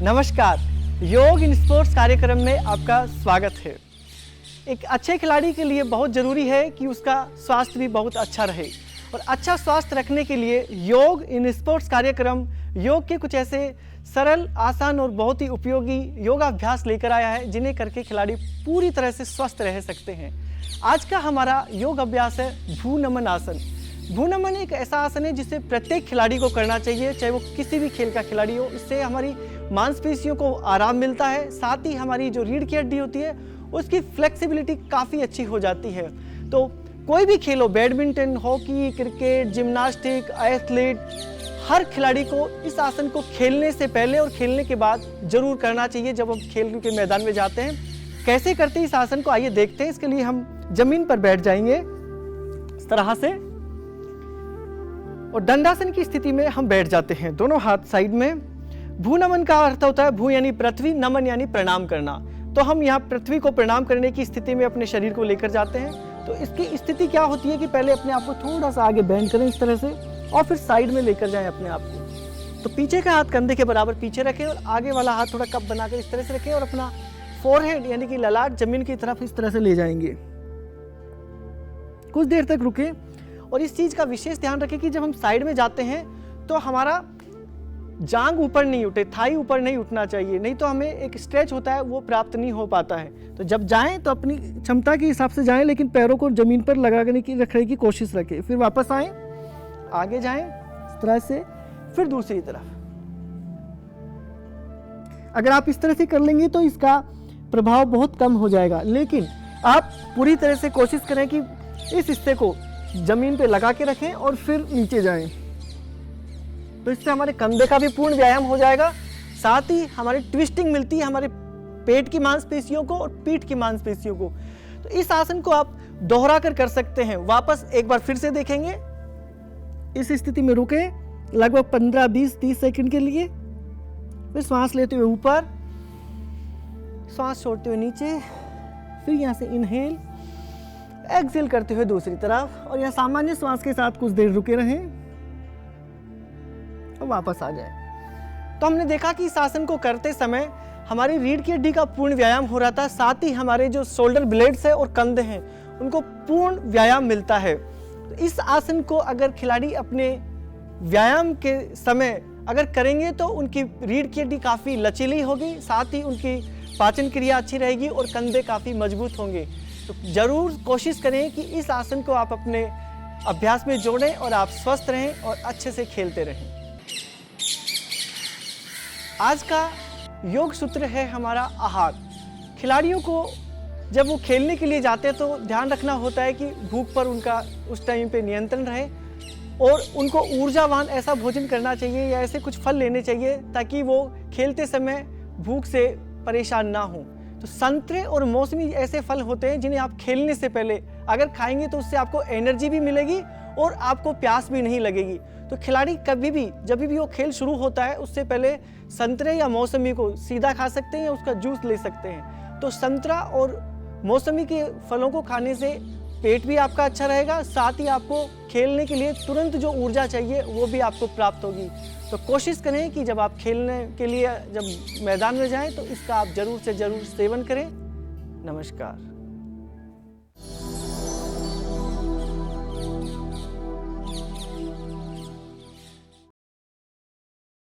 नमस्कार, योग in sports कार्यक्रम में आपका स्वागत है। एक अच्छे खिलाड़ी के लिए बहुत ज़रूरी है कि उसका स्वास्थ्य भी बहुत अच्छा रहे और अच्छा स्वास्थ्य रखने के लिए योग इन स्पोर्ट्स कार्यक्रम योग के कुछ ऐसे सरल, आसान और बहुत ही उपयोगी योगाभ्यास लेकर आया है जिन्हें करके खिलाड़ी पूरी तरह से स्वस्थ रह सकते हैं। आज का हमारा योग अभ्यास है भ्रूनमन आसन। भ्रूनमन एक ऐसा आसन है जिसे प्रत्येक खिलाड़ी को करना चाहिए, चाहे वो किसी भी खेल का खिलाड़ी हो। इससे हमारी मांसपेशियों को आराम मिलता है, साथ ही हमारी जो रीढ़ की हड्डी होती है उसकी फ्लेक्सिबिलिटी काफ़ी अच्छी हो जाती है। तो कोई भी खेल हो, badminton, hockey, cricket, gymnastic, athlete, हर खिलाड़ी को इस आसन को खेलने से पहले और खेलने के बाद जरूर करना चाहिए जब हम खेल के मैदान में जाते हैं। कैसे करते हैं इस आसन को, आइए देखते हैं। इसके लिए हम जमीन पर बैठ जाएंगे इस तरह से और दंडासन की स्थिति में हम बैठ जाते हैं, दोनों हाथ साइड में। भ्रूनमन का अर्थ होता है भू यानी पृथ्वी, नमन यानी प्रणाम करना। तो हम यहाँ पृथ्वी को प्रणाम करने की स्थिति में अपने शरीर को लेकर जाते हैं। तो इसकी स्थिति क्या होती है कि पहले अपने आप को थोड़ा सा आगे बेंड करें इस तरह से और फिर साइड में लेकर जाएं अपने आप को। तो पीछे का हाथ कंधे के बराबर पीछे रखें और आगे वाला हाथ थोड़ा कप बनाकर इस तरह से रखें और अपना फोरहेड यानी कि ललाट जमीन की तरफ इस तरह से ले जाएंगे। कुछ देर तक रुके और इस चीज का विशेष ध्यान रखें कि जब हम साइड में जाते हैं तो हमारा जांग ऊपर नहीं उठे, थाई ऊपर नहीं उठना चाहिए, नहीं तो हमें एक स्ट्रेच होता है वो प्राप्त नहीं हो पाता है। तो जब जाएं तो अपनी क्षमता के हिसाब से जाएं, लेकिन पैरों को जमीन पर लगाने की रखने की कोशिश रखें। फिर वापस आएं, आगे जाएं इस तरह से, फिर दूसरी तरफ। अगर आप इस तरह से कर लेंगे तो इसका प्रभाव बहुत कम हो जाएगा, लेकिन आप पूरी तरह से कोशिश करें कि इस हिस्से को जमीन पे लगा के रखें और फिर नीचे जाएं। तो इससे हमारे कंधे का भी पूर्ण व्यायाम हो जाएगा, साथ ही हमारी ट्विस्टिंग मिलती है हमारे पेट की मांसपेशियों को और पीठ की मांसपेशियों को। तो इस आसन को आप दोहरा कर सकते हैं। वापस एक बार फिर से देखेंगे, इस स्थिति में रुके लगभग 15, 20, 30 सेकंड के लिए। फिर श्वास लेते हुए ऊपर, श्वास छोड़ते हुए नीचे, फिर यहाँ से इनहेल, एक्सहेल करते हुए दूसरी तरफ और यहाँ सामान्य श्वास के साथ कुछ देर रुके रहें और वापस आ जाए। तो हमने देखा कि इस आसन को करते समय हमारी रीढ़ की हड्डी का पूर्ण व्यायाम हो रहा था, साथ ही हमारे जो शोल्डर ब्लेड्स है और कंधे हैं उनको पूर्ण व्यायाम मिलता है। तो इस आसन को अगर खिलाड़ी अपने व्यायाम के समय अगर करेंगे तो उनकी रीढ़ की हड्डी काफ़ी लचीली होगी, साथ ही उनकी पाचन क्रिया अच्छी रहेगी और कंधे काफ़ी मजबूत होंगे। तो जरूर कोशिश करें कि इस आसन को आप अपने अभ्यास में जोड़ें और आप स्वस्थ रहें और अच्छे से खेलते रहें। आज का योग सूत्र है हमारा आहार। खिलाड़ियों को जब वो खेलने के लिए जाते हैं तो ध्यान रखना होता है कि भूख पर उनका उस टाइम पे नियंत्रण रहे और उनको ऊर्जावान ऐसा भोजन करना चाहिए या ऐसे कुछ फल लेने चाहिए ताकि वो खेलते समय भूख से परेशान ना हो। तो संतरे और मौसमी ऐसे फल होते हैं जिन्हें आप खेलने से पहले अगर खाएंगे तो उससे आपको एनर्जी भी मिलेगी और आपको प्यास भी नहीं लगेगी। तो खिलाड़ी कभी भी जब भी वो खेल शुरू होता है उससे पहले संतरे या मौसमी को सीधा खा सकते हैं या उसका जूस ले सकते हैं। तो संतरा और मौसमी के फलों को खाने से पेट भी आपका अच्छा रहेगा, साथ ही आपको खेलने के लिए तुरंत जो ऊर्जा चाहिए वो भी आपको प्राप्त होगी। तो कोशिश करें कि जब आप खेलने के लिए जब मैदान में जाएं तो इसका आप जरूर से जरूर सेवन करें। नमस्कार।